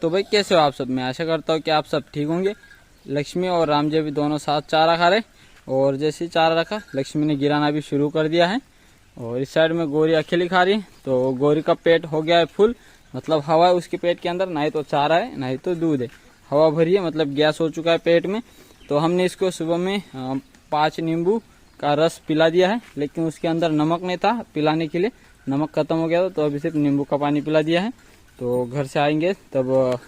तो भाई कैसे हो आप सब। मैं आशा करता हूँ कि आप सब ठीक होंगे। लक्ष्मी और राम जी भी दोनों साथ चारा खा रहे, और जैसे ही चारा रखा लक्ष्मी ने गिराना भी शुरू कर दिया है। और इस साइड में गौरी अकेली खा रही है। तो गौरी का पेट हो गया है फुल, मतलब हवा है उसके पेट के अंदर, ना ही तो चारा है ना ही तो दूध है, हवा भरी है, मतलब गैस हो चुका है पेट में। तो हमने इसको सुबह में 5 नींबू का रस पिला दिया है, लेकिन उसके अंदर नमक नहीं था पिलाने के लिए, नमक खत्म हो गया था, तो अभी सिर्फ नींबू का पानी पिला दिया है। तो घर से आएंगे तब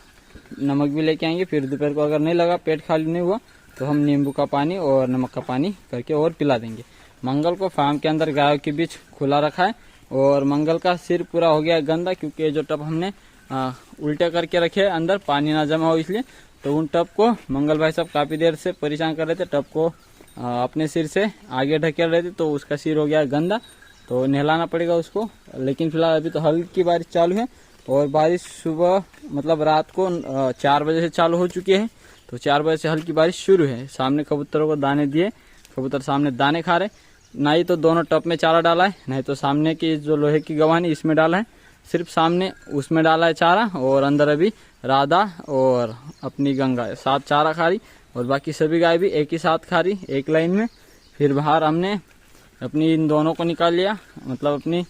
नमक भी लेके आएंगे, फिर दोपहर को अगर नहीं लगा, पेट खाली नहीं हुआ, तो हम नींबू का पानी और नमक का पानी करके और पिला देंगे। मंगल को फार्म के अंदर गायों के बीच खुला रखा है, और मंगल का सिर पूरा हो गया गंदा, क्योंकि जो टब हमने उल्टे करके रखे है अंदर पानी ना जमा हो इसलिए। तो उन टब को मंगल भाई साहब काफी देर से परेशान कर रहे थे, टब को अपने सिर से आगे ढकेल रहे थे, तो उसका सिर हो गया गंदा, तो नहलाना पड़ेगा उसको। लेकिन फिलहाल अभी तो हल्की बारिश चालू है, और बारिश सुबह मतलब रात को 4 बजे से चालू हो चुकी है। तो 4 बजे से हल्की बारिश शुरू है। सामने कबूतरों को दाने दिए, कबूतर सामने दाने खा रहे, ना ही तो दोनों टब में चारा डाला है, नहीं तो सामने की जो लोहे की गवानी इसमें डाला है, सिर्फ सामने उसमें डाला है चारा। और अंदर अभी राधा और अपनी गंगा साथ चारा खा रही, और बाकी सभी गाय भी एक ही साथ खा रही एक लाइन में। फिर बाहर हमने अपनी इन दोनों को निकाल लिया, मतलब अपनी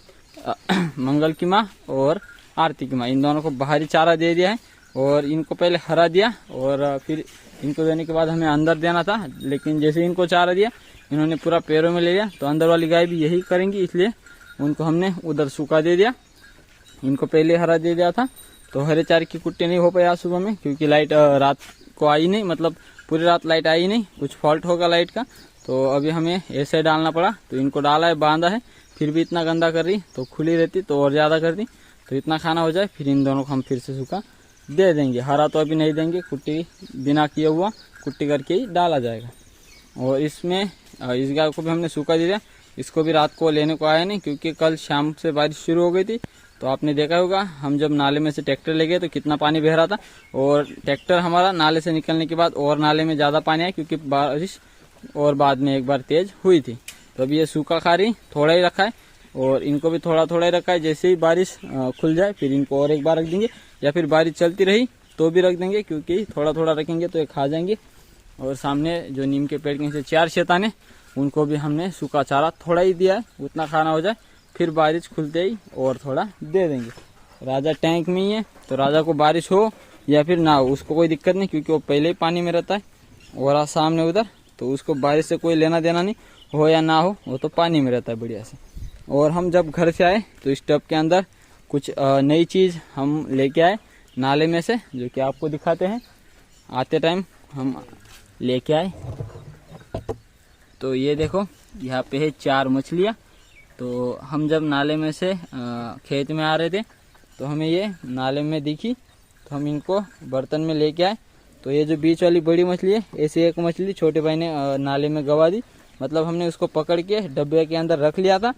मंगल की माँ और आरती की माँ, इन दोनों को बाहरी चारा दे दिया है। और इनको पहले हरा दिया, और फिर इनको देने के बाद हमें अंदर देना था, लेकिन जैसे इनको चारा दिया इन्होंने पूरा पैरों में ले लिया। तो अंदर वाली गाय भी यही करेंगी, इसलिए उनको हमने उधर सूखा दे दिया, इनको पहले हरा दे दिया था। तो हरे चारे की कुट्टी नहीं हो पाई आज सुबह में, क्योंकि लाइट रात को आई नहीं, मतलब पूरी रात लाइट आई नहीं, कुछ फॉल्ट होगा लाइट का, तो अभी हमें ऐसे डालना पड़ा। तो इनको डाला है, बांधा है, फिर भी इतना गंदा कर रही, तो खुली रहती तो और ज़्यादा कर दी। तो इतना खाना हो जाए फिर इन दोनों को हम फिर से सूखा दे देंगे, हरा तो अभी नहीं देंगे, कुट्टी बिना किए हुआ कुट्टी करके ही डाला जाएगा। और इसमें इस गाय को भी हमने सूखा दे दिया, इसको भी रात को लेने को आया नहीं, क्योंकि कल शाम से बारिश शुरू हो गई थी। तो आपने देखा होगा हम जब नाले में से ट्रैक्टर ले गए तो कितना पानी बह रहा था, और ट्रैक्टर हमारा नाले से निकलने के बाद और नाले में ज़्यादा पानी आया, क्योंकि बारिश और बाद में एक बार तेज हुई थी। तो अभी ये सूखा खा रही, थोड़ा ही रखा है, और इनको भी थोड़ा थोड़ा ही रखा है। जैसे ही बारिश खुल जाए फिर इनको और एक बार रख देंगे, या फिर बारिश चलती रही तो भी रख देंगे, क्योंकि थोड़ा थोड़ा रखेंगे तो ये खा जाएंगे। और सामने जो नीम के पेड़ के नीचे 4 शैतान, उनको भी हमने सूखा चारा थोड़ा ही दिया है, उतना खाना हो जाए, फिर बारिश खुलते ही और थोड़ा दे देंगे। राजा टैंक में ही है, तो राजा को बारिश हो या फिर ना हो उसको कोई दिक्कत नहीं, क्योंकि वो पहले ही पानी में रहता है, और सामने उधर, तो उसको बारिश से कोई लेना देना नहीं, हो या ना हो, वो तो पानी में रहता है बढ़िया से। और हम जब घर से आए तो इस टब के अंदर कुछ नई चीज़ हम लेके आए नाले में से, जो कि आपको दिखाते हैं। आते टाइम हम लेके आए, तो ये देखो यहाँ पे है 4 मछलियाँ। तो हम जब नाले में से खेत में आ रहे थे तो हमें ये नाले में दिखी, तो हम इनको बर्तन में लेके आए। तो ये जो बीच वाली बड़ी मछली है, ऐसी एक मछली छोटे भाई ने नाले में गवा दी, मतलब हमने उसको पकड़ के डब्बे के अंदर रख लिया था,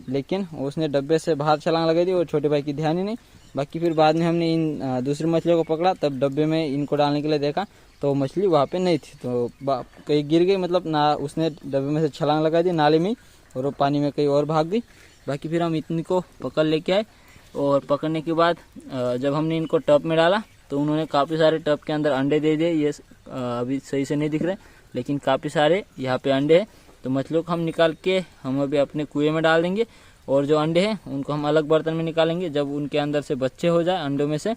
लेकिन उसने डब्बे से बाहर छलांग लगा दी, और छोटे भाई की ध्यान ही नहीं। बाकी फिर बाद में हमने इन दूसरी मछलियों को पकड़ा, तब डब्बे में इनको डालने के लिए देखा तो मछली वहाँ पे नहीं थी, तो कहीं गिर गई, मतलब ना उसने डब्बे में से छलांग लगा दी नाले में, और वो पानी में कहीं और भाग गई। बाकी फिर हम इतनी को पकड़ लेके आए, और पकड़ने के बाद जब हमने इनको टब में डाला तो उन्होंने काफ़ी सारे टब के अंदर अंडे दे दिए। ये अभी सही से नहीं दिख रहे, लेकिन काफ़ी सारे यहाँ पे अंडे हैं। तो मछलियों को हम निकाल के हम अभी अपने कुएं में डाल देंगे, और जो अंडे हैं उनको हम अलग बर्तन में निकालेंगे। जब उनके अंदर से बच्चे हो जाए अंडों में से,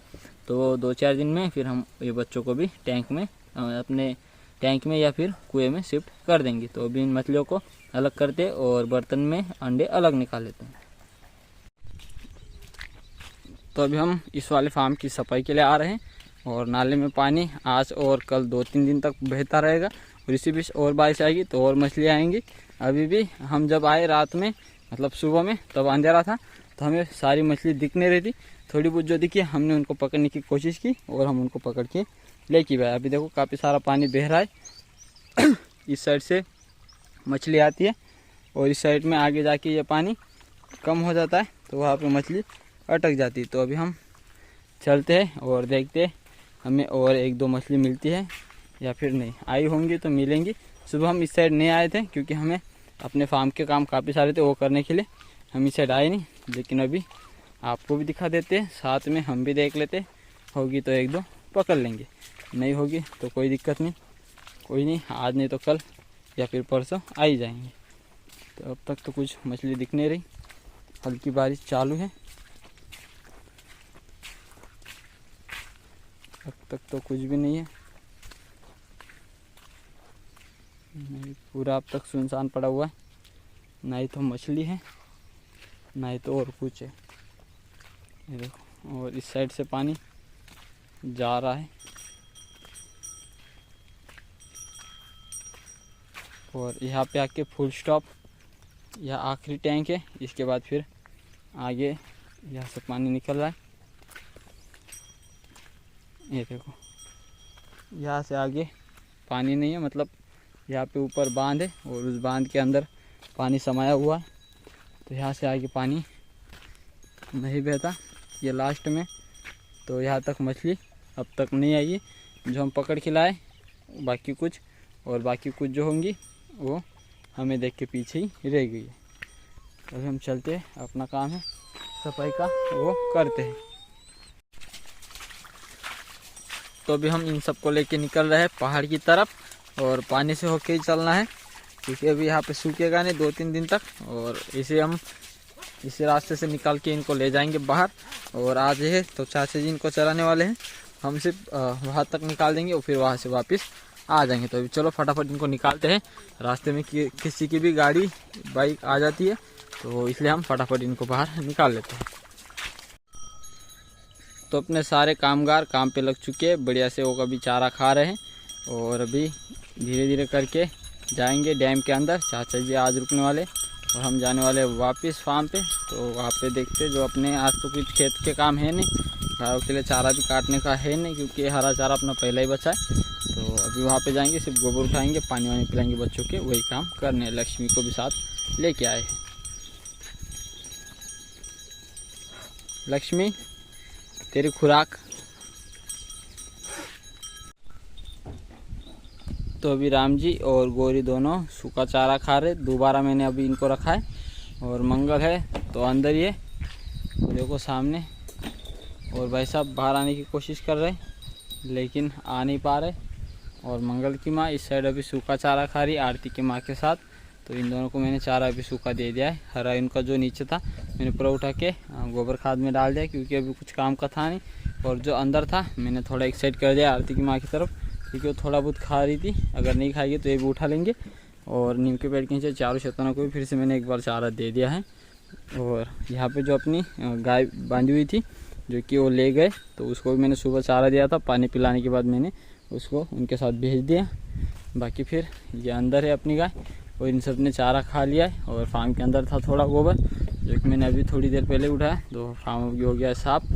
तो 2-4 दिन में फिर हम ये बच्चों को भी टैंक में, अपने टैंक में या फिर कुएं में शिफ्ट कर देंगे। तो अभी इन मछलियों को अलग करते और बर्तन में अंडे अलग निकाल लेते हैं। तो अभी हम इस वाले फार्म की सफाई के लिए आ रहे हैं, और नाले में पानी आज और कल 2-3 दिन तक बहता रहेगा, और इसी बीच और बारिश आएगी तो और मछलियाँ आएंगी। अभी भी हम जब आए रात में, मतलब सुबह में, तब अंधेरा था, तो हमें सारी मछली दिख नहीं रही थी। थोड़ी बहुत जो दिखी हमने उनको पकड़ने की कोशिश की, और हम उनको पकड़ के लेके गए। अभी देखो काफ़ी सारा पानी बह रहा है इस साइड से मछली आती है, और इस साइड में आगे जाके ये पानी कम हो जाता है, तो वहाँ पे मछली अटक जाती है। तो अभी हम चलते हैं और देखते हैं हमें और 1-2 मछली मिलती है या फिर नहीं। आई होंगी तो मिलेंगी। सुबह हम इस साइड नहीं आए थे, क्योंकि हमें अपने फार्म के काम काफ़ी सारे थे, वो करने के लिए हम इस साइड आए नहीं। लेकिन अभी आपको भी दिखा देते, साथ में हम भी देख लेते, होगी तो 1-2 पकड़ लेंगे। नहीं होगी तो कोई दिक्कत नहीं, कोई नहीं, आज नहीं तो कल या फिर परसों आ ही जाएंगे। तो अब तक तो कुछ मछली दिख नहीं रही, हल्की बारिश चालू है। अब तक तो कुछ भी नहीं है, पूरा अब तक सुनसान पड़ा हुआ है। ना ही तो मछली है, ना ही तो और कुछ है। ये देखो, और इस साइड से पानी जा रहा है और यहाँ पे आके फुल स्टॉप, यह आखिरी टैंक है। इसके बाद फिर आगे यहाँ से पानी निकल रहा है। ये देखो, यहाँ से आगे पानी नहीं है, मतलब यहाँ पे ऊपर बांध है और उस बांध के अंदर पानी समाया हुआ है। तो यहाँ से आगे पानी नहीं बहता। ये लास्ट में, तो यहाँ तक मछली अब तक नहीं आई है जो हम पकड़ के लाए। बाकी कुछ जो होंगी वो हमें देख के पीछे ही रह गई है। अभी हम चलते हैं, अपना काम है सफाई का वो करते हैं। तो अभी हम इन सबको लेके निकल रहे हैं पहाड़ की तरफ और पानी से होके ही चलना है, क्योंकि अभी यहाँ पे सूखेगा नहीं 2-3 दिन तक। और इसे हम इसी रास्ते से निकाल के इनको ले जाएंगे बाहर। और आज है तो चाचा जी इनको चलाने वाले हैं, हम सिर्फ वहाँ तक निकाल देंगे और फिर वहाँ से वापस आ जाएंगे। तो अभी चलो फटाफट इनको निकालते हैं। रास्ते में किसी की भी गाड़ी बाइक आ जाती है, तो इसलिए हम फटाफट इनको बाहर निकाल लेते हैं। तो अपने सारे कामगार काम पे लग चुके हैं, बढ़िया से वो कभी चारा खा रहे हैं। और अभी धीरे धीरे करके जाएंगे डैम के अंदर। चाचा जी आज रुकने वाले और हम जाने वाले वापस फार्म पे। तो वहाँ पे देखते, जो अपने आज तो कुछ खेत के काम है नहीं, गायों के लिए चारा भी काटने का है नहीं, क्योंकि हरा चारा अपना पहले ही बचा है। तो अभी वहाँ पे जाएंगे, सिर्फ गोबर उठाएंगे, पानी वानी पिलाएंगे बच्चों के, वही काम करने। लक्ष्मी को भी साथ लेके आए हैं। लक्ष्मी, तेरी खुराक। तो अभी राम जी और गौरी दोनों सूखा चारा खा रहे। दोबारा मैंने अभी इनको रखा है और मंगल है तो अंदर ही है, देखो सामने। और भाई साहब बाहर आने की कोशिश कर रहे लेकिन आ नहीं पा रहे। और मंगल की माँ इस साइड अभी सूखा चारा खा रही आरती की माँ के साथ। तो इन दोनों को मैंने चारा अभी सूखा दे दिया है। हरा इनका जो नीचे था मैंने पूरा उठा के गोबर खाद में डाल दिया, क्योंकि अभी कुछ काम का था नहीं। और जो अंदर था मैंने थोड़ा एक साइड कर दिया आरती की माँ की तरफ, क्योंकि वो थोड़ा बहुत खा रही थी। अगर नहीं खाएगी तो ये भी उठा लेंगे। और नीम के पेड़ के नीचे चारों शैतानों को भी फिर से मैंने एक बार चारा दे दिया है। और यहाँ पे जो अपनी गाय बांधी हुई थी, जो कि वो ले गए, तो उसको भी मैंने सुबह चारा दिया था। पानी पिलाने के बाद मैंने उसको उनके साथ भेज दिया। बाकी फिर ये अंदर है अपनी गाय, और इन सब ने चारा खा लिया है। और फार्म के अंदर था थोड़ा गोबर, जो कि मैंने अभी थोड़ी देर पहले उठाया। तो फार्म अभी हो गया साफ।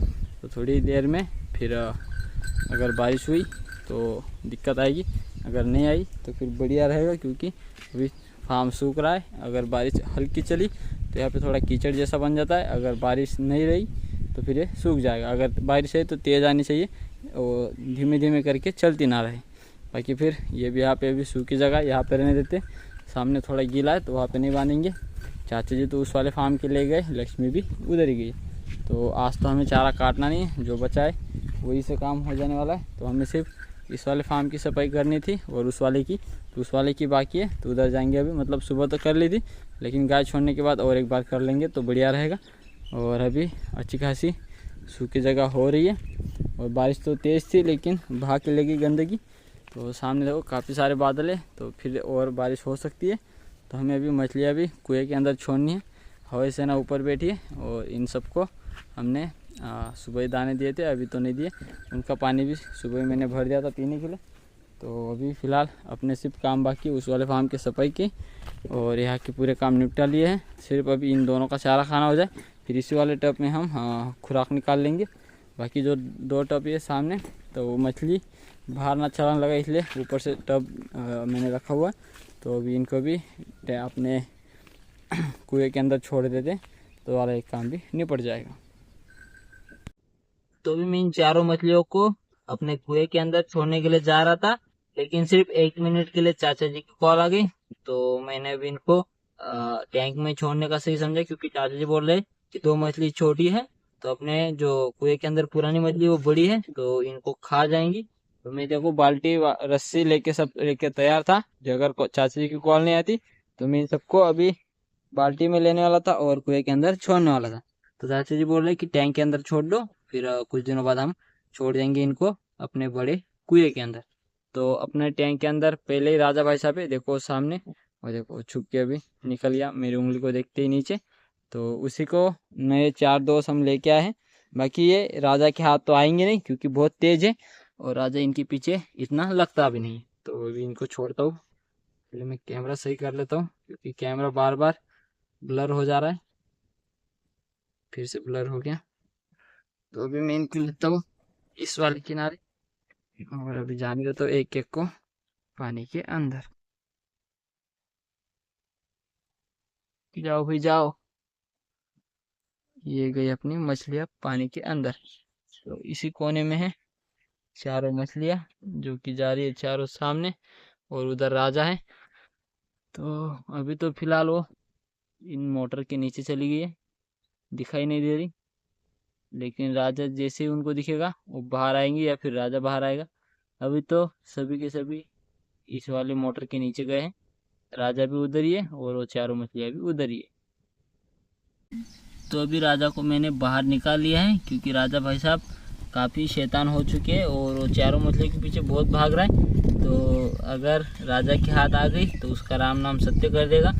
तो थोड़ी देर में फिर अगर बारिश हुई तो दिक्कत आएगी, अगर नहीं आई तो फिर बढ़िया रहेगा, क्योंकि अभी फार्म सूख रहा है। अगर बारिश हल्की चली तो यहाँ पे थोड़ा कीचड़ जैसा बन जाता है। अगर बारिश नहीं रही तो फिर ये सूख जाएगा। अगर बारिश है तो तेज़ आनी चाहिए और धीमे धीमे करके चलती ना रहे। बाकी फिर ये भी यहाँ पे अभी सूखी जगह, यहाँ पे रहने देते। सामने थोड़ा गीला है तो वहाँ पे नहीं बांधेंगे। चाचा जी तो उस वाले फार्म के ले गए, लक्ष्मी भी उधर ही गई। तो आज तो हमें चारा काटना नहीं है, जो बचा है वही से काम हो जाने वाला है। तो हमें सिर्फ इस वाले फार्म की सफाई करनी थी और उस वाले की बाकी है। तो उधर जाएंगे अभी, मतलब सुबह तो कर ली थी, लेकिन गाय छोड़ने के बाद और एक बार कर लेंगे तो बढ़िया रहेगा। और अभी अच्छी खासी सूखी जगह हो रही है। और बारिश तो तेज़ थी लेकिन भाग के लगी गंदगी। तो सामने देखो काफ़ी सारे बादल है, तो फिर और बारिश हो सकती है। तो हमें अभी मछलियाँ भी कुएँ के अंदर छोड़नी है। हवा से ना ऊपर बैठी है। और इन सबको हमने सुबह ही दाने दिए थे, अभी तो नहीं दिए। उनका पानी भी सुबह ही मैंने भर दिया था पीने के लिए। तो अभी फ़िलहाल अपने सिर्फ काम बाकी उस वाले फार्म की सफाई की और यहाँ के पूरे काम निपटा लिए हैं। सिर्फ अभी इन दोनों का चारा खाना हो जाए, फिर इसी वाले टब में हम खुराक निकाल लेंगे। बाकी जो 2 टब है सामने, तो वो मछली बाहर ना चलाने लगा, इसलिए ऊपर से टब मैंने रखा हुआ। तो अभी इनको भी अपने कुएँ के अंदर छोड़ देते तो वाला एक काम भी निपट जाएगा। तो भी मैं इन चारों मछलियों को अपने कुएं के अंदर छोड़ने के लिए जा रहा था, लेकिन सिर्फ 1 मिनट के लिए चाचा जी की कॉल आ गई। तो मैंने अभी इनको टैंक में छोड़ने का सही समझा, क्योंकि चाचा जी बोल रहे कि 2 मछली छोटी है तो अपने जो कुएं के अंदर पुरानी मछली वो बड़ी है तो इनको खा जाएंगी। तो मैं देखो बाल्टी रस्सी लेके सब लेके तैयार था, जो अगर चाची की कॉल नहीं आती तो मैं इन सबको अभी बाल्टी में लेने वाला था और कुएं के अंदर छोड़ने वाला था। तो चाचा जी बोल रहे कि टैंक के अंदर छोड़ दो, फिर कुछ दिनों बाद हम छोड़ देंगे इनको अपने बड़े कुएं के अंदर। तो अपने टैंक के अंदर पहले ही राजा भाई साहब है, देखो सामने, और देखो छुप के अभी निकल गया मेरी उंगली को देखते ही नीचे। तो उसी को नए 4 दोस्त हम लेके आए हैं। बाकी ये राजा के हाथ तो आएंगे नहीं क्योंकि बहुत तेज है और राजा इनके पीछे इतना लगता भी नहीं है। तो अभी इनको छोड़ता हूँ, पहले मैं कैमरा सही कर लेता हूँ क्योंकि कैमरा बार बार ब्लर हो जा रहा है। फिर से ब्लर हो गया। तो अभी मैं इनको लेता हूँ इस वाले किनारे और अभी जाने देता हूँ एक एक को पानी के अंदर। जाओ भाई जाओ। ये गई अपनी मछलियाँ पानी के अंदर। तो इसी कोने में है चारों मछलियाँ जो कि जा रही है चारों सामने, और उधर राजा है। तो अभी तो फिलहाल वो इन मोटर के नीचे चली गई है, दिखाई नहीं दे रही। लेकिन राजा जैसे ही उनको दिखेगा वो बाहर आएंगे या फिर राजा बाहर आएगा। अभी तो सभी के सभी इस वाले मोटर के नीचे गए हैं, राजा भी उधर ही है और वो चारों मछलियाँ भी उधर ही है। तो अभी राजा को मैंने बाहर निकाल लिया है क्योंकि राजा भाई साहब काफ़ी शैतान हो चुके हैं और वो चारों मछलियों के पीछे बहुत भाग रहा है। तो अगर राजा के हाथ आ गई तो उसका राम नाम सत्य कर देगा।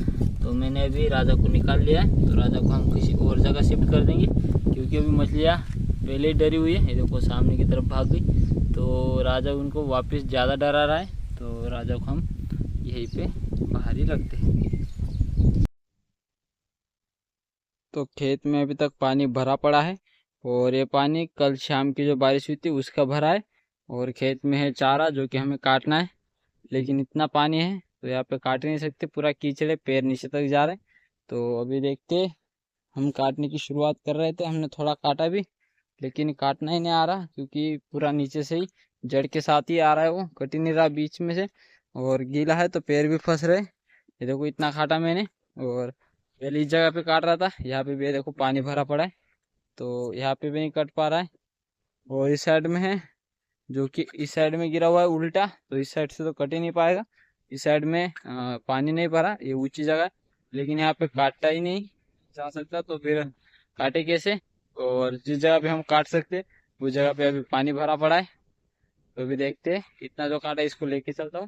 तो मैंने अभी राजा को निकाल लिया है। तो राजा को हम किसी और जगह शिफ्ट कर देंगे क्योंकि अभी मछलियाँ पहले ही डरी हुई है, ये देखो सामने की तरफ भाग गई। तो राजा उनको वापस ज़्यादा डरा रहा है, तो राजा को हम यहीं पे बाहर ही रखते हैं। तो खेत में अभी तक पानी भरा पड़ा है और ये पानी कल शाम की जो बारिश हुई थी उसका भरा है। और खेत में है चारा जो कि हमें काटना है, लेकिन इतना पानी है तो यहाँ पे काट नहीं सकते, पूरा कीचड़ है, पैर नीचे तक जा रहे हैं। तो अभी देखते, हम काटने की शुरुआत कर रहे थे, हमने थोड़ा काटा भी लेकिन काटना ही नहीं आ रहा क्योंकि पूरा नीचे से ही जड़ के साथ ही आ रहा है, वो कट ही नहीं रहा बीच में से, और गीला है तो पैर भी फंस रहे। ये देखो इतना काटा मैंने, और पहले इस जगह पे काट रहा था, यहाँ पे भी देखो पानी भरा पड़ा है तो यहाँ पे भी नहीं कट पा रहा है। और इस साइड में है जो कि इस साइड में गिरा हुआ है उल्टा, तो इस साइड से तो कट ही नहीं पाएगा। इस साइड में पानी नहीं भरा, ये ऊंची जगह है, लेकिन यहाँ पे काटता ही नहीं जा सकता तो फिर काटे कैसे। और जिस जगह पे हम काट सकते उस जगह पे अभी पानी भरा पड़ा है। तो अभी देखते हैं, इतना जो काटा इसको लेके चलता हूँ,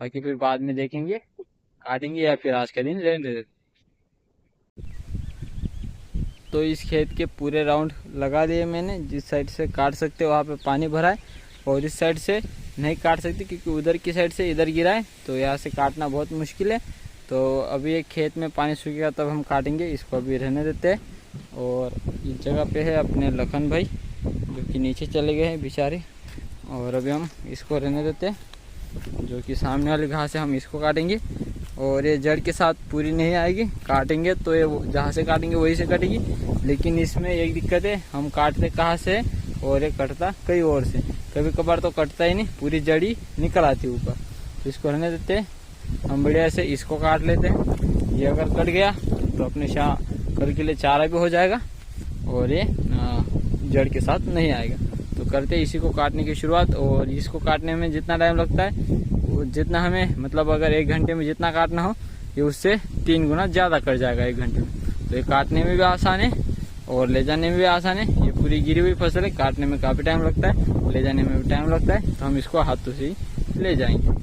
बाकी फिर बाद में देखेंगे काटेंगे या फिर आज का दिन रहने देते। तो इस खेत के पूरे राउंड लगा दिए मैंने, जिस साइड से काट सकते वहाँ पे पानी भरा है और इस साइड से नहीं काट सकते क्योंकि उधर की साइड से इधर गिरा है, तो यहाँ से काटना बहुत मुश्किल है। तो अभी एक खेत में पानी सूखेगा तब हम काटेंगे, इसको अभी रहने देते हैं। और इस जगह पे है अपने लखन भाई जो कि नीचे चले गए हैं बेचारे, और अभी हम इसको रहने देते हैं। जो कि सामने वाली घास है हम इसको काटेंगे और ये जड़ के साथ पूरी नहीं आएगी, काटेंगे तो ये जहाँ से काटेंगे वहीं से कटेगी। लेकिन इसमें एक दिक्कत है, हम काटते कहाँ से और ये कटता कहीं और से, कभी कभार तो कटता ही नहीं, पूरी जड़ी निकल आती ऊपर। तो इसको रहने देते हैं, हम बढ़िया से इसको काट लेते हैं। ये अगर कट गया तो अपने कल के लिए चारा भी हो जाएगा और ये जड़ के साथ नहीं आएगा। तो करते इसी को काटने की शुरुआत। और इसको काटने में जितना टाइम लगता है जितना हमें, मतलब अगर 1 घंटे में जितना काटना हो ये उससे 3 गुना ज़्यादा कट जाएगा 1 घंटे में। तो ये काटने में भी आसान है और ले जाने में भी आसान है। ये पूरी गिरी हुई फसल है, काटने में काफ़ी टाइम लगता है, ले जाने में भी टाइम लगता है, तो हम इसको हाथों से ही ले जाएंगे।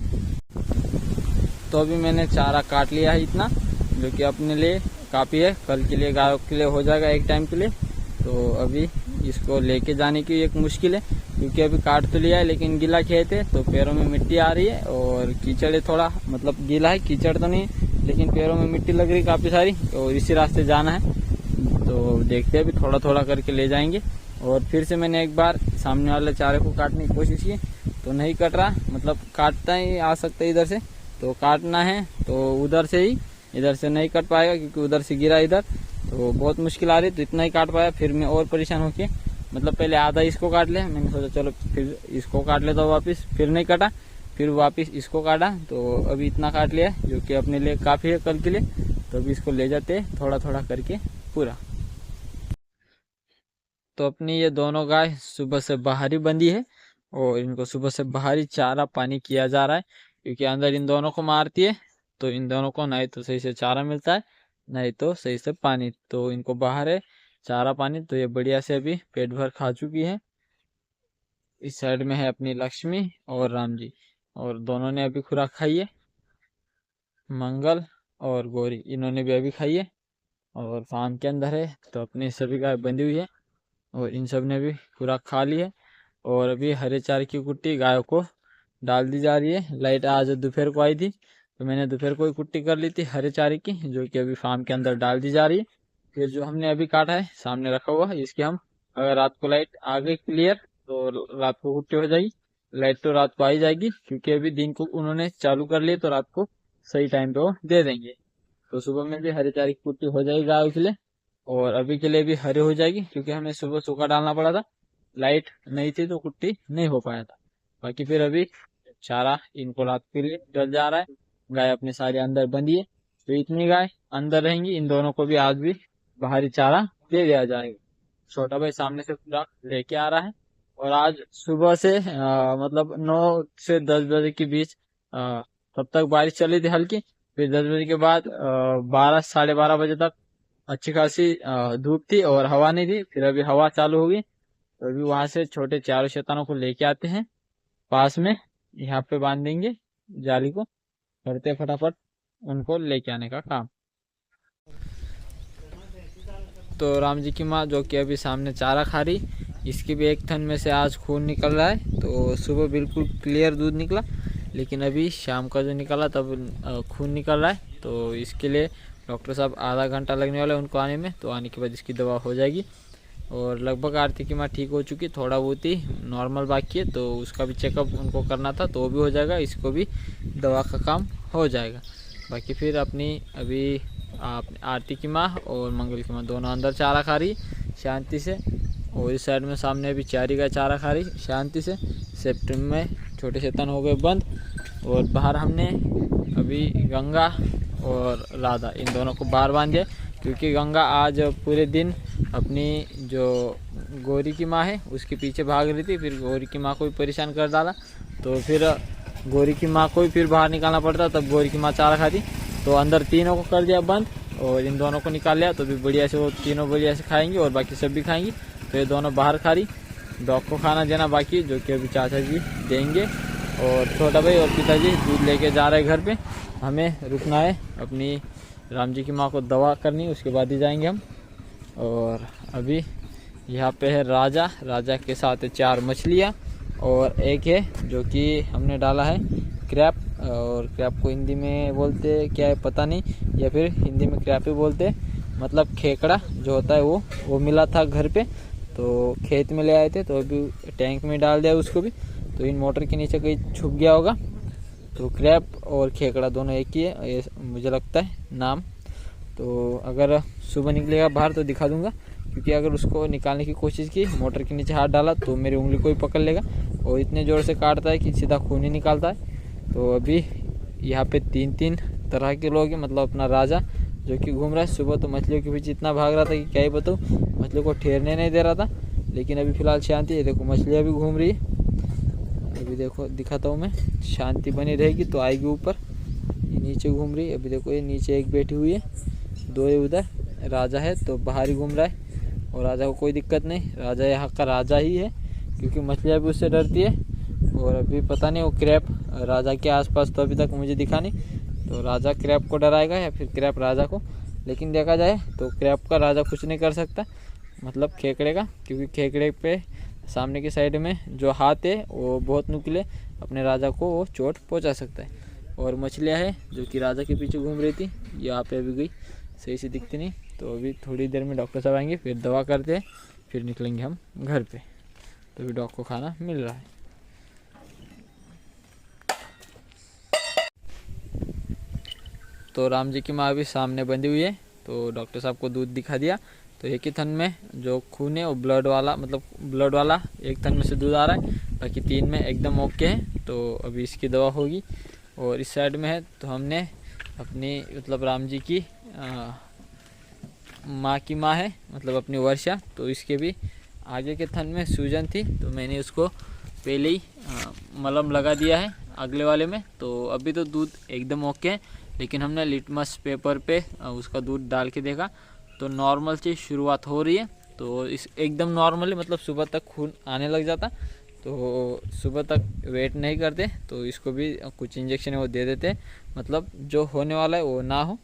तो अभी मैंने चारा काट लिया है इतना, जो कि अपने लिए काफ़ी है, कल के लिए गायों के लिए हो जाएगा एक टाइम के लिए। तो अभी इसको लेके जाने की एक मुश्किल है क्योंकि अभी काट तो लिया है लेकिन गीला खेत है तो पैरों में मिट्टी आ रही है और कीचड़ है थोड़ा, मतलब गीला है, कीचड़ तो नहीं लेकिन पैरों में मिट्टी लग रही काफ़ी सारी, और इसी रास्ते जाना है। तो देखते हैं, अभी थोड़ा थोड़ा करके ले जाएंगे। और फिर से मैंने एक बार सामने वाले चारे को काटने की कोशिश की तो नहीं कट रहा, मतलब काटता ही आ सकता है इधर से, तो काटना है तो उधर से ही, इधर से नहीं कट पाएगा क्योंकि उधर से गिरा इधर, तो बहुत मुश्किल आ रही। तो इतना ही काट पाया, फिर मैं और परेशान होके, मतलब पहले आधा इसको काट लिया, मैंने सोचा चलो फिर इसको काट लेता हूँ वापस, फिर नहीं काटा, फिर वापस इसको काटा। तो अभी इतना काट लिया जो कि अपने लिए काफ़ी है कल के लिए। तो अभी इसको ले जाते थोड़ा थोड़ा करके पूरा। तो अपनी ये दोनों गाय सुबह से बाहर ही बंधी है और इनको सुबह से बाहर ही चारा पानी किया जा रहा है, क्योंकि अंदर इन दोनों को मारती है तो इन दोनों को नहीं तो सही से चारा मिलता है, नहीं तो सही से पानी। तो इनको बाहर है चारा पानी, तो ये बढ़िया से अभी पेट भर खा चुकी है। इस साइड में है अपनी लक्ष्मी और राम जी, और दोनों ने अभी खुराक खाई है। मंगल और गौरी इन्होंने भी अभी खाई है और फार्म के अंदर है, तो अपनी सभी गाय बंधी हुई है और इन सब ने भी खुराक खा ली है। और अभी हरे चारे की कुट्टी गायों को डाल दी जा रही है। लाइट आज दोपहर को आई थी तो मैंने दोपहर को ही कुट्टी कर ली थी हरे चारे की, जो कि अभी फार्म के अंदर डाल दी जा रही है। फिर जो हमने अभी काटा है सामने रखा हुआ है, इसकी हम अगर रात को लाइट आ गई क्लियर तो रात को कुट्टी हो जाएगी। लाइट तो रात को आ ही जाएगी, क्योंकि अभी दिन को उन्होंने चालू कर लिए तो रात को सही टाइम पे वो दे देंगे। तो सुबह में भी हरे चारे की कुट्टी हो जाएगी गायों के लिए, और अभी के लिए भी हरे हो जाएगी, क्योंकि हमें सुबह सूखा डालना पड़ा था, लाइट नहीं थी तो कुट्टी नहीं हो पाया था। बाकी फिर अभी चारा इनको रात के लिए डल जा रहा है। गाय अपने सारे अंदर बंधी है, तो इतनी गाय अंदर रहेंगी। इन दोनों को भी आज भी बाहरी चारा दे दिया जाएगा। छोटा भाई सामने से पूरा लेके आ रहा है। और आज सुबह से मतलब 9 से 10 बजे के बीच तब तक बारिश चली थी हल्की। फिर 10 बजे के बाद 12 साढ़े 12 बजे तक अच्छी खासी धूप थी और हवा नहीं थी। फिर अभी हवा चालू हो गई, तो अभी वहां से छोटे चारों शैतानों को लेके आते हैं पास में, यहाँ पे बांध देंगे जाली को, करते फटाफट उनको लेके आने का काम। तो राम जी की माँ जो कि अभी सामने चारा खा रही, इसकी भी एक थन में से आज खून निकल रहा है। तो सुबह बिल्कुल क्लियर दूध निकला, लेकिन अभी शाम का जो निकला तब खून निकल रहा है। तो इसके लिए डॉक्टर साहब आधा घंटा लगने वाला है उनको आने में, तो आने के बाद इसकी दवा हो जाएगी। और लगभग आरती की माँ ठीक हो चुकी, थोड़ा बहुत ही नॉर्मल बाकी है, तो उसका भी चेकअप उनको करना था तो वो भी हो जाएगा, इसको भी दवा का काम हो जाएगा। बाकी फिर अपनी अभी आप आरती की माँ और मंगल की माँ दोनों अंदर चारा खा रही शांति से, और इस साइड में सामने अभी चारी का चारा खा रही शांति से। सेप्टेम्बर में छोटे शैतान हो गए बंद, और बाहर हमने अभी गंगा और राधा इन दोनों को बाहर बांध दिया, क्योंकि गंगा आज पूरे दिन अपनी जो गौरी की माँ है उसके पीछे भाग रही थी। फिर गौरी की माँ को भी परेशान कर डाला, तो फिर गौरी की माँ को भी फिर बाहर निकालना पड़ता, तब गौरी की माँ चारा खाती। तो अंदर तीनों को कर दिया बंद और इन दोनों को निकाल लिया, तो भी बढ़िया से वो तीनों बढ़िया से खाएंगी और बाकी सब भी खाएंगी। तो ये दोनों बाहर खा रही, डॉग को खाना देना बाकी, जो कि अभी चाचा जी देंगे। और छोटा भाई और पिताजी दूध लेके जा रहे घर पे, हमें रुकना है, अपनी राम जी की माँ को दवा करनी, उसके बाद ही जाएंगे हम। और अभी यहाँ पे है राजा, राजा के साथ 4 मछलियाँ और एक है जो कि हमने डाला है क्रैप, और क्रैप को हिंदी में बोलते क्या है पता नहीं, या फिर हिंदी में क्रैप ही बोलते, मतलब खेकड़ा जो होता है वो मिला था घर पे, तो खेत में ले आए थे, तो अभी टैंक में डाल दिया उसको भी, तो इन मोटर के नीचे कहीं छुप गया होगा। तो क्रैप और खेकड़ा दोनों एक ही है ये मुझे लगता है नाम। तो अगर सुबह निकलेगा बाहर तो दिखा दूंगा, क्योंकि अगर उसको निकालने की कोशिश की, मोटर के नीचे हाथ डाला तो मेरी उंगली को ही पकड़ लेगा और इतने ज़ोर से काटता है कि सीधा खून ही निकालता है। तो अभी यहाँ पे 3 तरह के लोग हैं, मतलब अपना राजा जो कि घूम रहा है। सुबह तो मछलियों के पीछे इतना भाग रहा था कि क्या ही बताऊँ, मछलियों को ठहरने नहीं दे रहा था, लेकिन अभी फ़िलहाल शांति है। देखो मछलियाँ भी घूम रही है, अभी देखो दिखाता हूँ मैं, शांति बनी रहेगी तो आएगी ऊपर। ये नीचे घूम रही है, अभी देखो ये नीचे एक बैठी हुई है, 2 है उधर, राजा है तो बाहर ही घूम रहा है और राजा को कोई दिक्कत नहीं, राजा यहाँ का राजा ही है, क्योंकि मछलियाँ भी उससे डरती है। और अभी पता नहीं वो क्रैप राजा के आसपास तो अभी तक मुझे दिखा नहीं, तो राजा क्रैप को डराएगा या फिर क्रैप राजा को, लेकिन देखा जाए तो क्रैप का राजा कुछ नहीं कर सकता, मतलब खेकड़े का, क्योंकि खेकड़े पे सामने की साइड में जो हाथ है वो बहुत नुकीले, अपने राजा को वो चोट पहुंचा सकता है। और मछलियाँ है जो कि राजा के पीछे घूम रही थी, यहाँ पे अभी गई, सही से दिखती नहीं, तो अभी थोड़ी देर में डॉक्टर साहब आएंगे, फिर दवा करते हैं, फिर निकलेंगे हम घर पे। तो अभी डॉग को खाना मिल रहा है। तो राम जी की माँ अभी सामने बंधी हुई है, तो डॉक्टर साहब को दूध दिखा दिया, तो एक ही थन में जो खून है वो ब्लड वाला, मतलब ब्लड वाला एक थन में से दूध आ रहा है, बाकी 3 में एकदम ओके है। तो अभी इसकी दवा होगी। और इस साइड में है तो हमने अपनी मतलब राम जी की माँ की माँ है, मतलब अपनी वर्षा, तो इसके भी आगे के थन में सूजन थी, तो मैंने उसको पहले ही मलहम लगा दिया है अगले वाले में। तो अभी तो दूध एकदम ओके है, लेकिन हमने लिटमस पेपर पे उसका दूध डाल के देखा तो नॉर्मल से शुरुआत हो रही है। तो इस एकदम नॉर्मली मतलब सुबह तक खून आने लग जाता, तो सुबह तक वेट नहीं करते, तो इसको भी कुछ इंजेक्शन वो दे देते, मतलब जो होने वाला है वो ना हो।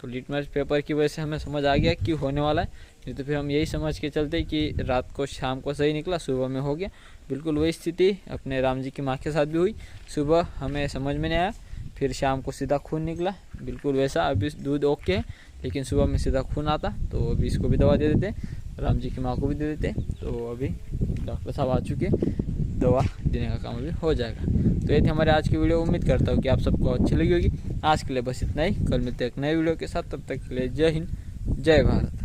तो लिटमस पेपर की वजह से हमें समझ आ गया कि होने वाला है, नहीं तो फिर हम यही समझ के चलते कि रात को शाम को सही निकला, सुबह में हो गया। बिल्कुल वही स्थिति अपने राम जी की माँ के साथ भी हुई। सुबह हमें समझ में नहीं आया, फिर शाम को सीधा खून निकला, बिल्कुल वैसा। अभी दूध ओके है, लेकिन सुबह में सीधा खून आता। तो अभी इसको भी दवा दे देते, राम जी की माँ को भी दे देते। तो अभी डॉक्टर साहब आ चुके, दवा देने का काम अभी हो जाएगा। तो ये थी हमारे आज की वीडियो। उम्मीद करता हूँ कि आप सबको अच्छी लगी होगी। आज के लिए बस इतना ही, कल मिलते हैं एक नए वीडियो के साथ। तब तक के लिए जय हिंद, जय भारत।